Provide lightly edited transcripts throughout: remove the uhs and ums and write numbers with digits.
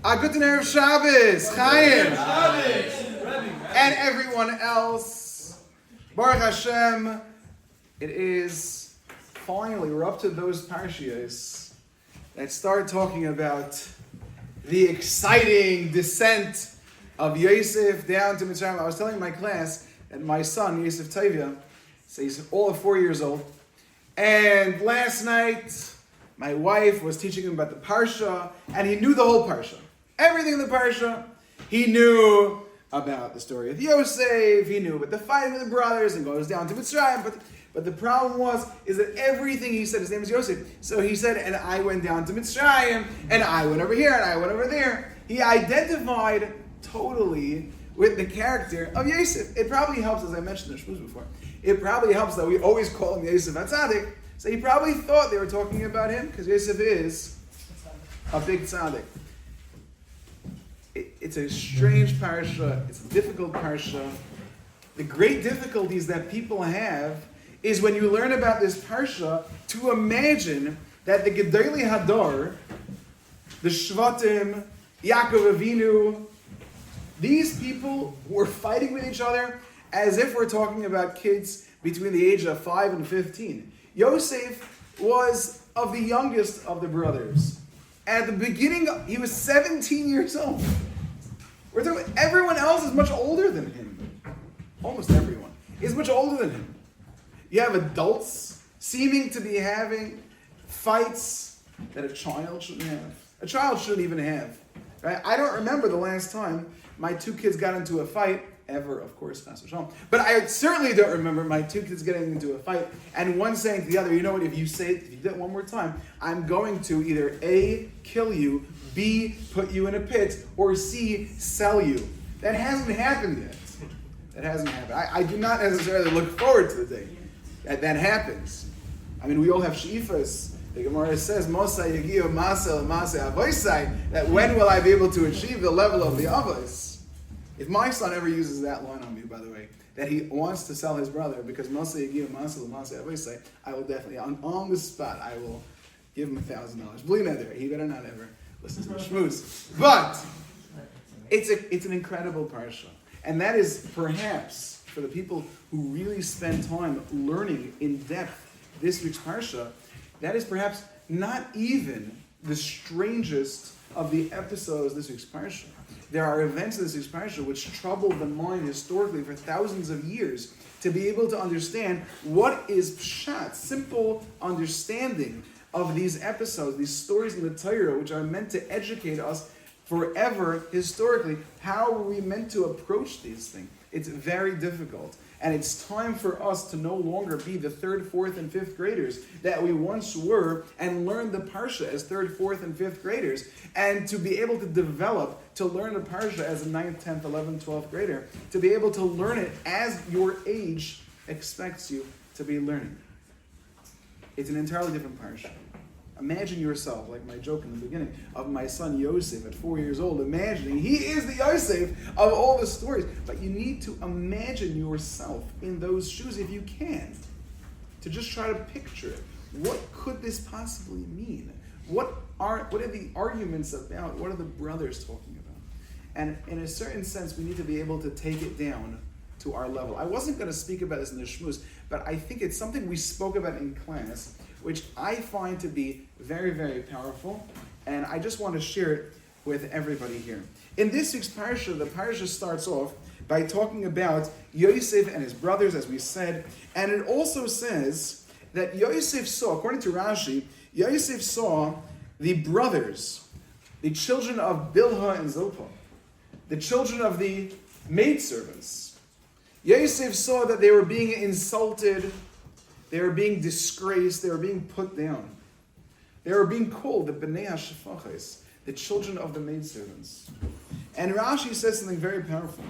Good Erev Shabbos, Zakheim, and everyone else. Baruch Hashem, it is finally, we're up to those Parshios that start talking about the exciting descent of Yosef down to Mitzrayim. I was telling my class that my son, Yosef Tavia, so he's all of 4 years old, and last night my wife was teaching him about the Parsha, and he knew the whole Parsha. Everything in the Parsha. He knew about the story of Yosef, he knew about the fighting with the brothers, and goes down to Mitzrayim, but the problem is that everything he said, his name is Yosef. So he said, and I went down to Mitzrayim, and I went over here, and I went over there. He identified totally with the character of Yosef. It probably helps, as I mentioned in the Shmuz before, it probably helps that we always call him Yosef HaTzadik. So he probably thought they were talking about him, because Yosef is a big tzaddik. It's a strange parsha, it's a difficult parsha. The great difficulties that people have is when you learn about this parsha to imagine that the Gedolei Hador, the Shvatim, Yaakov Avinu, these people were fighting with each other as if we're talking about kids between the age of 5 and 15. Yosef was of the youngest of the brothers. At the beginning, he was 17 years old. We're talking about everyone else is much older than him. Almost everyone is much older than him. You have adults seeming to be having fights that a child shouldn't have. A child shouldn't even have. Right? I don't remember the last time my two kids got into a fight, ever, of course, not so strong. But I certainly don't remember my two kids getting into a fight and one saying to the other, you know what, if you do it one more time, I'm going to either A, kill you, B, put you in a pit, or C, sell you. That hasn't happened yet. That hasn't happened. I do not necessarily look forward to the day that happens. I mean, we all have she'ifas. The Gemara says, Mosa Yagio Masel Maseh Avoisai, that when will I be able to achieve the level of the Avos? If my son ever uses that line on me, by the way, that he wants to sell his brother because Mosa Yagio Masel Maseh Avoisai, I will definitely, on the spot, I will give him $1,000. Believe me, he better not ever listen to the shmooze. But it's an incredible parsha. And that is perhaps, for the people who really spend time learning in depth this week's parsha, that is perhaps not even the strangest of the episodes of this week's parsha. There are events in this week's parsha which trouble the mind historically for thousands of years to be able to understand what is pshat, simple understanding of these episodes, these stories in the Torah, which are meant to educate us forever historically. How are we meant to approach these things? It's very difficult. And it's time for us to no longer be the 3rd, 4th, and 5th graders that we once were and learn the Parsha as 3rd, 4th, and 5th graders. And to be able to develop, to learn the Parsha as a 9th, 10th, 11th, 12th grader. To be able to learn it as your age expects you to be learning. It's an entirely different Parsha. Imagine yourself, like my joke in the beginning, of my son Yosef at 4 years old, imagining he is the Yosef of all the stories. But you need to imagine yourself in those shoes if you can. To just try to picture it. What could this possibly mean? What are the arguments about? What are the brothers talking about? And in a certain sense, we need to be able to take it down to our level. I wasn't going to speak about this in the shmuz, but I think it's something we spoke about in class, which I find to be very, very powerful, and I just want to share it with everybody here. In this week's parsha, the parsha starts off by talking about Yosef and his brothers, as we said, and it also says that Yosef saw, according to Rashi, Yosef saw the brothers, the children of Bilhah and Zilpah, the children of the maidservants. Yosef saw that they were being insulted, they were being disgraced, they were being put down. They were being called the Bnei HaShefachos, the children of the maidservants. And Rashi says something very powerful.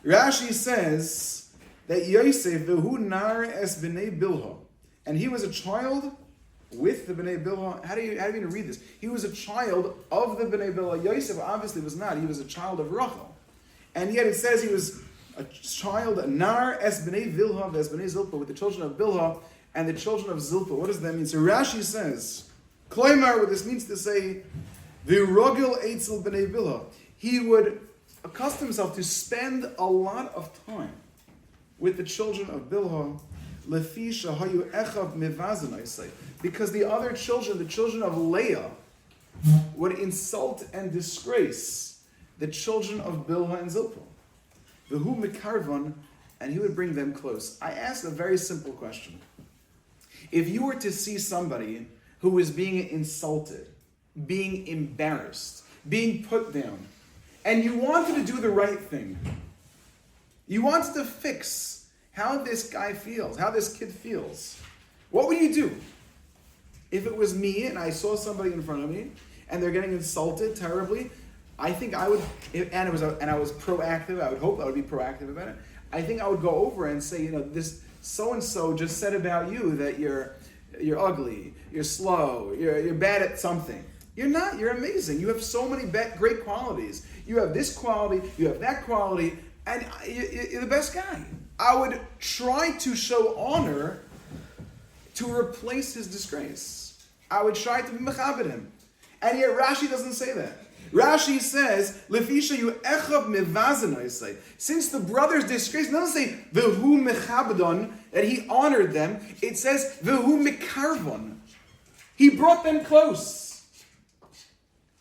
Rashi says that Yosef, v'hu nar es Bnei Bilhah, and he was a child with the Bnei Bilhah. How do you even read this? He was a child of the Bnei Bilhah. Yosef obviously was not. He was a child of Rachel. And yet it says he was a child, nar es Bnei Bilhah, es Bnei Zilpah, with the children of Bilhah and the children of Zilpah. What does that mean? So Rashi says, Kloimar, what this means to say, V'rogil eitzel b'nei Bilha. He would accustom himself to spend a lot of time with the children of Bilha, lefi shahayu echav mevazin, I say, because the other children, the children of Leah, would insult and disgrace the children of Bilha and Zilpah. V'hu mikarvan, and he would bring them close. I asked a very simple question. If you were to see somebody who was being insulted, being embarrassed, being put down, and you wanted to do the right thing, you wanted to fix how this guy feels, how this kid feels, what would you do? If it was me and I saw somebody in front of me and they're getting insulted terribly, I think I would, and I was proactive, I would hope I would be proactive about it, I think I would go over and say, this so-and-so just said about you that you're ugly, you're slow, you're bad at something. You're not, you're amazing. You have so many great qualities. You have this quality, you have that quality, and you're the best guy. I would try to show honor to replace his disgrace. I would try to mechabed him. And yet Rashi doesn't say that. Rashi says, "Lefisha you echav mevazen." Say, since the brothers disgraced, it doesn't say v'hu mechabedon that he honored them. It says v'hu mekarvon. He brought them close.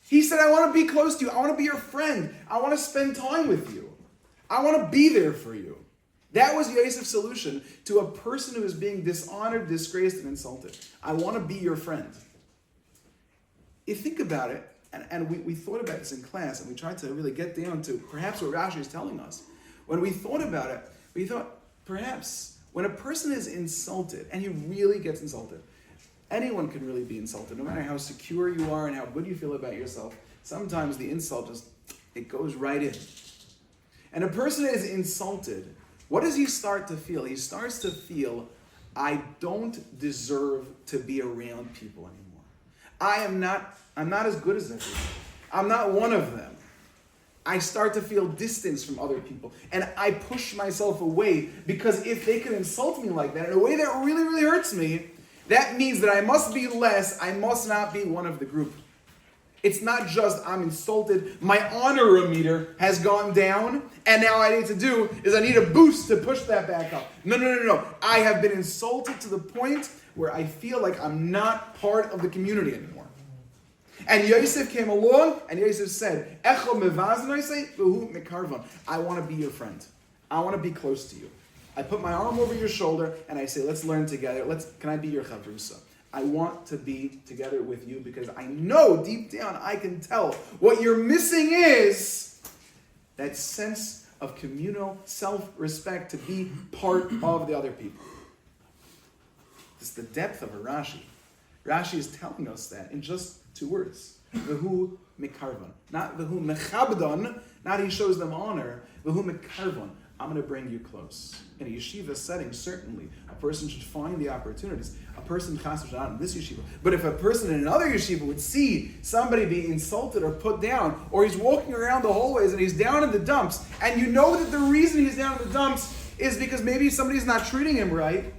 He said, "I want to be close to you. I want to be your friend. I want to spend time with you. I want to be there for you." That was Yosef's solution to a person who is being dishonored, disgraced, and insulted. I want to be your friend. You think about it. And we thought about this in class, and we tried to really get down to perhaps what Rashi is telling us. When we thought about it, we thought perhaps when a person is insulted, and he really gets insulted, anyone can really be insulted, no matter how secure you are and how good you feel about yourself. Sometimes the insult it goes right in. And a person is insulted, what does he start to feel? He starts to feel, I don't deserve to be around people anymore. I'm not as good as everyone. I'm not one of them. I start to feel distance from other people. And I push myself away because if they can insult me like that in a way that really, really hurts me, that means that I must be less. I must not be one of the group. It's not just I'm insulted. My honor-meter has gone down. And now what I need to do is I need a boost to push that back up. No. I have been insulted to the point where I feel like I'm not part of the community anymore. And Yosef came along, and Yosef said, I want to be your friend. I want to be close to you. I put my arm over your shoulder, and I say, let's learn together. Can I be your chavrusa? I want to be together with you because I know deep down, I can tell what you're missing is that sense of communal self-respect to be part of the other people. It's the depth of a Rashi. Rashi is telling us that in just 2 words. V'hu mekarvan. Not v'hu mechabdon, not he shows them honor. V'hu mekarvan. I'm going to bring you close. In a yeshiva setting, certainly, a person should find the opportunities. A person, not in this yeshiva, but if a person in another yeshiva would see somebody being insulted or put down, or he's walking around the hallways and he's down in the dumps, and you know that the reason he's down in the dumps is because maybe somebody's not treating him right.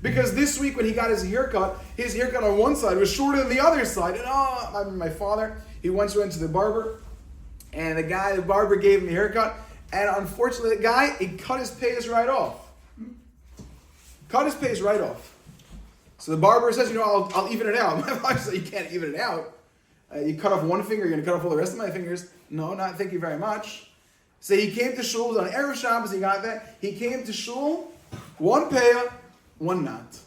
Because this week when he got his haircut on one side was shorter than the other side. And my father, he once went to the barber, and the barber gave him a haircut, and unfortunately the guy, he cut his pays right off. So the barber says, I'll even it out. My father said, you can't even it out. You cut off one finger, you're going to cut off all the rest of my fingers. No, not thank you very much. So he came to shul, on Erev Shabbos, he got that. He came to shul, one payah, one not.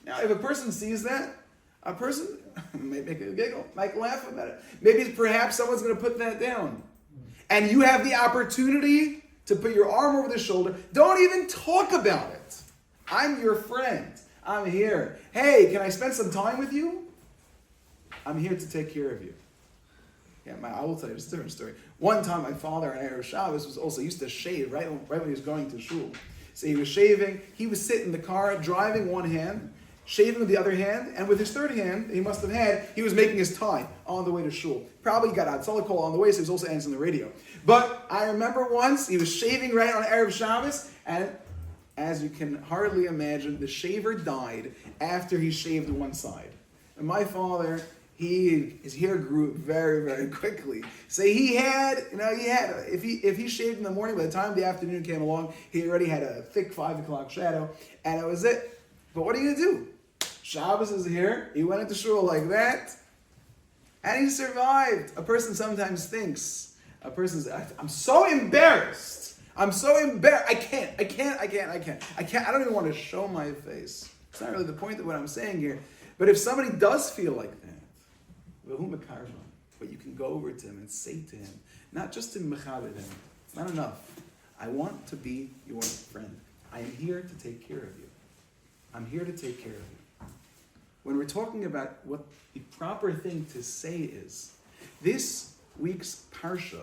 Now, if a person sees that, a person may make a giggle, might laugh about it. Maybe perhaps someone's going to put that down. And you have the opportunity to put your arm over the shoulder. Don't even talk about it. I'm your friend. I'm here. Hey, can I spend some time with you? I'm here to take care of you. Yeah, I will tell you a different story. One time, my father on Erev Shabbos used to shave right when he was going to shul. So he was shaving. He was sitting in the car, driving one hand, shaving with the other hand, and with his third hand, he was making his tie on the way to shul. Probably got out call on the way, so he was also answering the radio. But I remember once, he was shaving right on Erev Shabbos, and as you can hardly imagine, the shaver died after he shaved one side. And my father, his hair grew very, very quickly. So if he shaved in the morning, by the time the afternoon came along, he already had a thick 5 o'clock shadow, and it was it. But what are you gonna do? Shabbos is here. He went into shul like that, and he survived. A person sometimes thinks, I'm so embarrassed. I'm so embarrassed. I can't. I don't even want to show my face. It's not really the point of what I'm saying here. But if somebody does feel like that, but you can go over to him and say to him, not just to mechabed him, it's not enough. I want to be your friend. I am here to take care of you. I'm here to take care of you. When we're talking about what the proper thing to say is, this week's Parsha,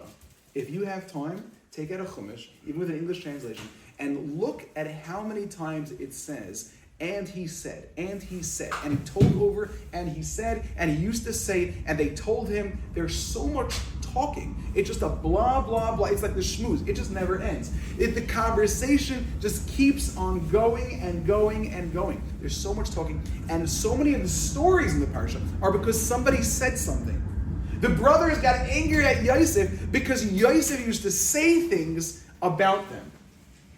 if you have time, take out a Chumash, even with an English translation, and look at how many times it says, and he said, and he said, and he told over, and he said, and he used to say, and they told him. There's so much talking. It's just a blah, blah, blah. It's like the shmooze. It just never ends. The conversation just keeps on going and going and going. There's so much talking. And so many of the stories in the Parsha are because somebody said something. The brothers got angry at Yosef because Yosef used to say things about them.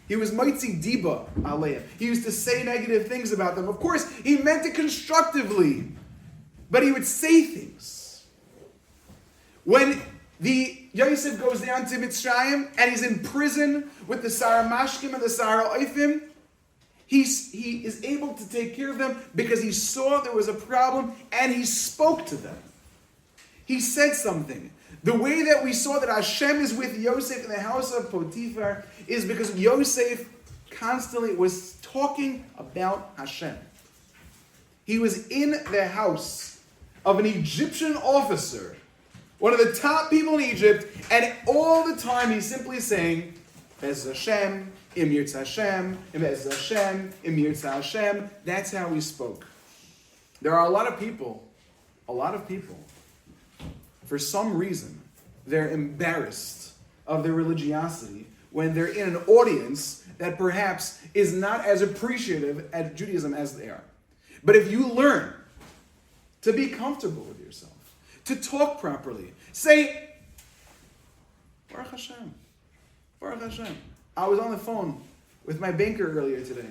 He was Moitzi Diba Aleim. He used to say negative things about them. Of course, he meant it constructively, but he would say things. When the Yosef goes down to Mitzrayim and he's in prison with the Sarah Mashkim and the Sarah Oifim, he is able to take care of them because he saw there was a problem and he spoke to them. He said something. The way that we saw that Hashem is with Yosef in the house of Potiphar is because Yosef constantly was talking about Hashem. He was in the house of an Egyptian officer, one of the top people in Egypt, and all the time he's simply saying, Bez Hashem, Im Yirtz Hashem, Bez Hashem, Im Yirtz Hashem. That's how he spoke. There are a lot of people, for some reason, they're embarrassed of their religiosity when they're in an audience that perhaps is not as appreciative at Judaism as they are. But if you learn to be comfortable with yourself, to talk properly, say, Baruch Hashem, Baruch Hashem. I was on the phone with my banker earlier today.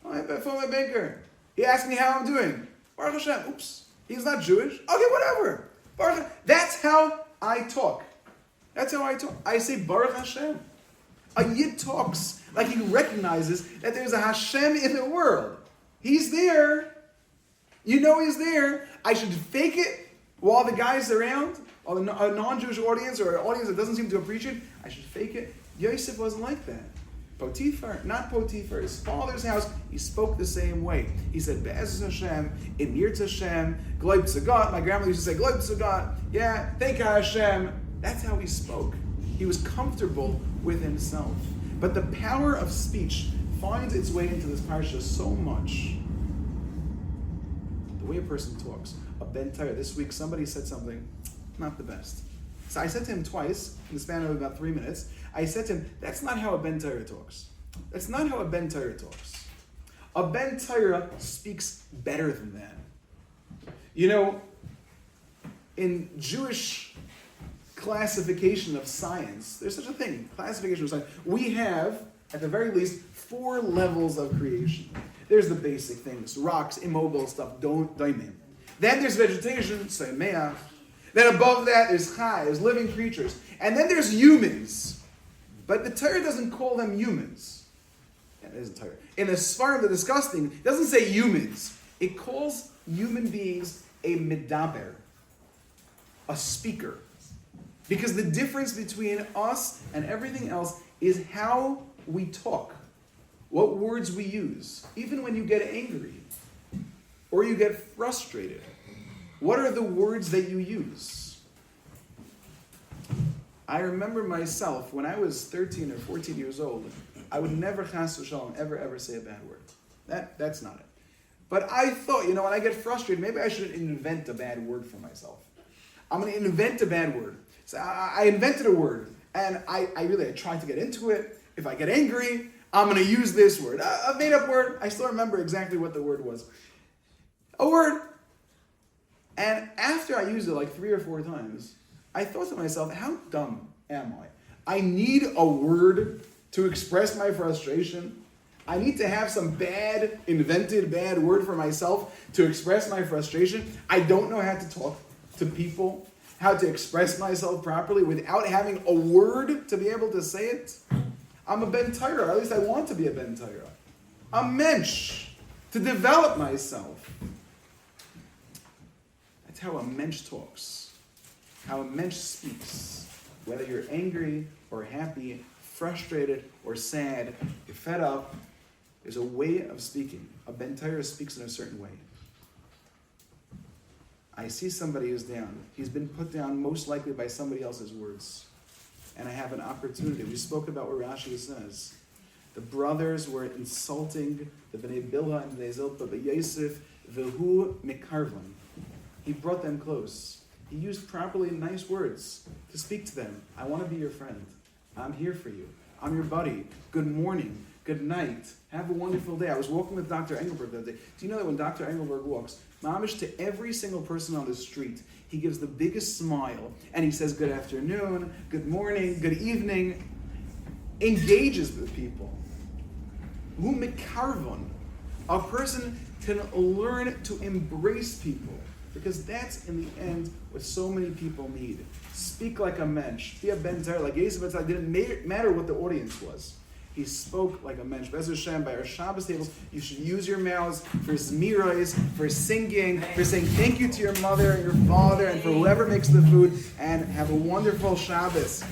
I phoned my banker. He asked me how I'm doing. Baruch Hashem. Oops, he's not Jewish. Okay, whatever. Baruch Hashem. That's how I talk. I say Baruch Hashem. A Yid talks like he recognizes that there's a Hashem in the world. He's there. You know he's there. I should fake it while the guy's around, or a non-Jewish audience, or an audience that doesn't seem to appreciate it. I should fake it. Yosef wasn't like that. Potiphar, not Potiphar, his father's house, he spoke the same way. He said, Be'ez Hashem, Im Yirtz Hashem, Gloib Tzagat. My grandmother used to say, Gloib Tzagat. Yeah, thank you, Hashem. That's how he spoke. He was comfortable with himself. But the power of speech finds its way into this parsha so much. The way a person talks. A Ben Torah. This week, somebody said something, not the best. So I said to him twice, in the span of about 3 minutes, I said to him, that's not how a Ben Torah talks. That's not how a Ben Torah talks. A Ben Torah speaks better than that. You know, in Jewish classification of science, there's such a thing, classification of science. We have, at the very least, 4 levels of creation. There's the basic things, rocks, immobile stuff, daimim. Then there's vegetation, seimeach. Then above that, there's chai, there's living creatures. And then there's humans. But the Torah doesn't call them humans. Yeah, it isn't Torah. In the Sfarim, the disgusting, it doesn't say humans. It calls human beings a medaber, a speaker. Because the difference between us and everything else is how we talk, what words we use. Even when you get angry or you get frustrated, what are the words that you use? I remember myself, when I was 13 or 14 years old, I would never, chas v'shalom, ever say a bad word. That's not it. But I thought, when I get frustrated, maybe I should invent a bad word for myself. I'm going to invent a bad word. So I invented a word, and I tried to get into it. If I get angry, I'm going to use this word. A made-up word. I still remember exactly what the word was. A word. And after I used it like 3 or 4 times, I thought to myself, how dumb am I? I need a word to express my frustration. I need to have some invented bad word for myself to express my frustration. I don't know how to talk to people, how to express myself properly without having a word to be able to say it. I'm a Ben Torah, at least I want to be a Ben Torah. A mensch, to develop myself. That's how a mensch talks, how a mensch speaks. Whether you're angry or happy, frustrated or sad, you're fed up, there's a way of speaking. A Ben Torah speaks in a certain way. I see somebody who's down. He's been put down most likely by somebody else's words. And I have an opportunity. We spoke about what Rashi says. The brothers were insulting the Bnei Bilha and Bnei Zilpah, but Yosef, Vehu Mekarvan. He brought them close. He used properly nice words to speak to them. I want to be your friend. I'm here for you. I'm your buddy. Good morning. Good night. Have a wonderful day. I was walking with Dr. Engelberg that day. Do you know that when Dr. Engelberg walks, mamish to every single person on the street, he gives the biggest smile and he says good afternoon, good morning, good evening, engages with people. Hu mekarvon. A person can learn to embrace people because that's in the end what so many people need. Speak like a mensch. Be a Ben Torah. Like Yosef Atzadik, didn't matter what the audience was. He spoke like a mensch. Be'ez Hashem, by our Shabbos tables, you should use your mouths for zmiros, for singing, for saying thank you to your mother and your father and for whoever makes the food, and have a wonderful Shabbos.